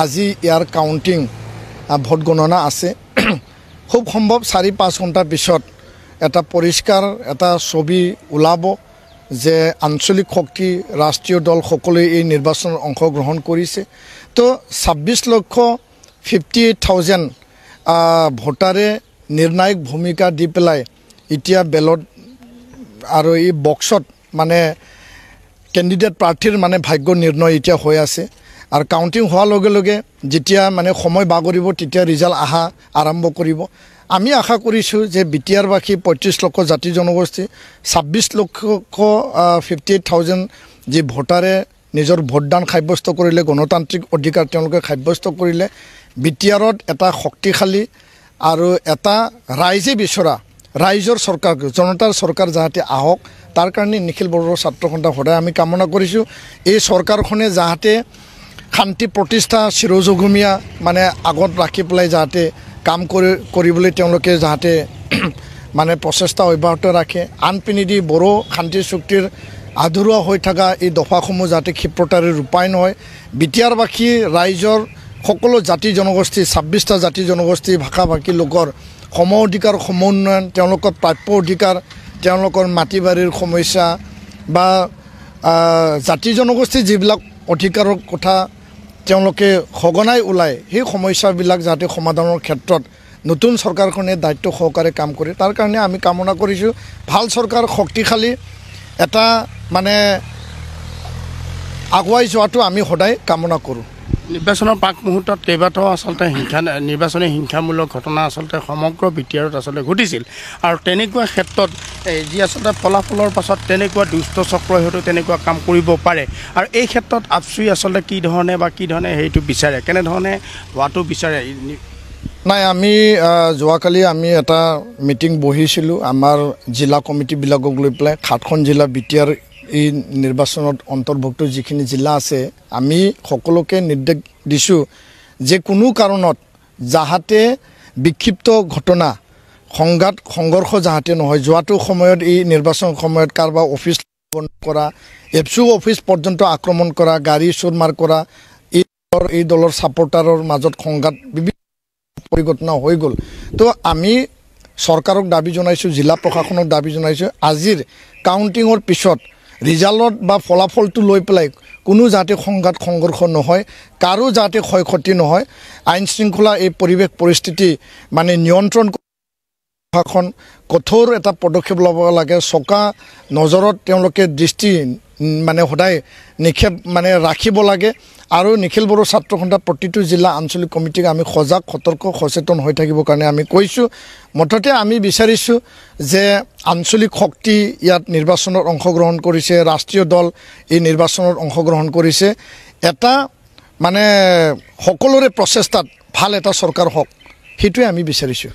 আজি ইয়াৰ counting vote গণনা আছে খুব সম্ভৱ 4-5 ঘণ্টাৰ পিছত এটা পৰিষ্কাৰ এটা ছবি ওলাব যে আঞ্চলিক শক্তি ৰাষ্ট্ৰীয় দল সকলোৱে এই নিৰ্বাচনত অংশগ্ৰহণ কৰিছে তো 26,58,000 ভোটাৰে নিৰ্ণায়ক ভূমিকা দি পেলাই এতিয়া বেলট আৰু এই বক্সত মানে কেণ্ডিডেট প্ৰাৰ্থীৰ মানে ভাগ্য নিৰ্ণয় এতিয়া হৈ আছে আৰু কাউন্টিং হোৱাৰ লগে লগে যেতিয়া মানে সময় বাগৰিব তেতিয়া ৰিজাল্ট আহা আৰম্ভ কৰিব আমি আশা কৰিছোঁ যে বিটিআৰবাসী 35 লক্ষ জাতি জনগোষ্ঠী 26,58,000 যি ভোটাৰে নিজৰ ভোটদান সাব্যস্ত কৰিলে গণতান্ত্ৰিক অধিকাৰ তেওঁলোকে সাব্যস্ত কৰিলে বিটিআৰত এটা শক্তিশালী আৰু এটা ৰাইজে বিচৰা ৰাইজৰ চৰকাৰ জনতাৰ চৰকাৰ যাতে আহক তাৰ কাৰণে নিখিল বড়োৰ ছাত্ৰ সন্থা সদায় আমি কামনা কৰিছোঁ এই চৰকাৰখনে যাতে শান্তি প্ৰতিষ্ঠা চিৰজুগুমীয়া মানে আগত ৰাখি পেলাই যাতে কাম কৰিবলৈ তেওঁলোকে যাতে মানে প্ৰচেষ্টা অব্যাহত ৰাখে আনপিনেদি বড়ো শান্তি চুক্তিৰ আধৰুৱা হৈ থকা এই দফাসমূহ যাতে ক্ষিপ্ৰতাৰে ৰূপায়ণ হয় বিটিআৰবাসী ৰাইজৰ সকলো জাতি জনগোষ্ঠী 26টা জাতি জনগোষ্ঠী ভাষা ভাষী লোকৰ সম অধিকাৰ সমন্বয়ন তেওঁলোকৰ প্ৰাপ্য অধিকাৰ তেওঁলোকৰ মাটি বাৰীৰ সমস্যা বা জাতি জনগোষ্ঠী যিবিলাক অধিকাৰৰ কথা তেওঁলোকে সঘনাই ওলায় সেই সমস্যাবিলাক যাতে সমাধানৰ ক্ষেত্ৰত নতুন চৰকাৰখনে দায়িত্ব সহকাৰে কাম কৰে তাৰ কাৰণে আমি কামনা কৰিছোঁ ভাল চৰকাৰ শক্তিশালী এটা মানে আগুৱাই যোৱাটো আমি সদায় কামনা কৰোঁ নিৰ্বাচনৰ পাক মুহূৰ্তত কেইবাটাও আচলতে নিৰ্বাচনী হিংসামূলক ঘটনা আচলতে সমগ্ৰ বিটিআৰত আচলতে ঘটিছিল আৰু তেনেকুৱা ক্ষেত্ৰত যি আচলতে ফলাফলৰ পাছত তেনেকুৱা দুষ্ট চক্ৰই হয়তো তেনেকুৱা কাম কৰিব পাৰে আৰু এই ক্ষেত্ৰত আপচুই আচলতে কি ধৰণে সেইটো বিচাৰে কেনেধৰণে হোৱাটো বিচাৰে নাই আমি যোৱাকালি আমি এটা মিটিং বহিছিলোঁ আমাৰ জিলা কমিটিবিলাকক লৈ পেলাই 7খন জিলা বিটিআৰ এই নিৰ্বাচনত অন্তৰ্ভুক্ত যিখিনি জিলা আছে আমি সকলোকে নিৰ্দেশ দিছোঁ যে কোনো কাৰণত যাহাতে বিক্ষিপ্ত ঘটনা সংঘাত সংঘৰ্ষ যাহাতে নহয় যোৱাটো সময়ত এই নিৰ্বাচন সময়ত কাৰোবাৰ অফিচ কৰা এফচু অফিচ পৰ্যন্ত আক্ৰমণ কৰা গাড়ী চুৰমাৰ কৰা এই দলৰ ছাপৰ্টাৰৰ মাজত সংঘাত বিভিন্ন পৰিঘটনা হৈ গ'ল তো আমি চৰকাৰক দাবী জনাইছোঁ জিলা প্ৰশাসনক দাবী জনাইছোঁ আজিৰ কাউন্টিঙৰ পিছত ৰিজাল্টত বা ফলাফলটো লৈ পেলাই কোনো যাতে সংঘাত সংঘৰ্ষ নহয় কাৰো যাতে ক্ষয় ক্ষতি নহয় আইন শৃংখলা এই পৰিৱেশ পৰিস্থিতি মানে নিয়ন্ত্ৰণ প্ৰশাসন কঠোৰ এটা পদক্ষেপ ল'ব লাগে চকা নজৰত তেওঁলোকে দৃষ্টি মানে সদায় নিক্ষেপ মানে ৰাখিব লাগে আৰু নিখিল বড়ো ছাত্ৰ সন্থা প্ৰতিটো জিলা আঞ্চলিক কমিটিক আমি সজাগ সতৰ্ক সচেতন হৈ থাকিবৰ কাৰণে আমি কৈছোঁ মুঠতে আমি বিচাৰিছোঁ যে আঞ্চলিক শক্তি ইয়াত নিৰ্বাচনত অংশগ্ৰহণ কৰিছে ৰাষ্ট্ৰীয় দল এই নিৰ্বাচনত অংশগ্ৰহণ কৰিছে এটা মানে সকলোৰে প্ৰচেষ্টাত ভাল এটা চৰকাৰ হওক সেইটোৱে আমি বিচাৰিছোঁ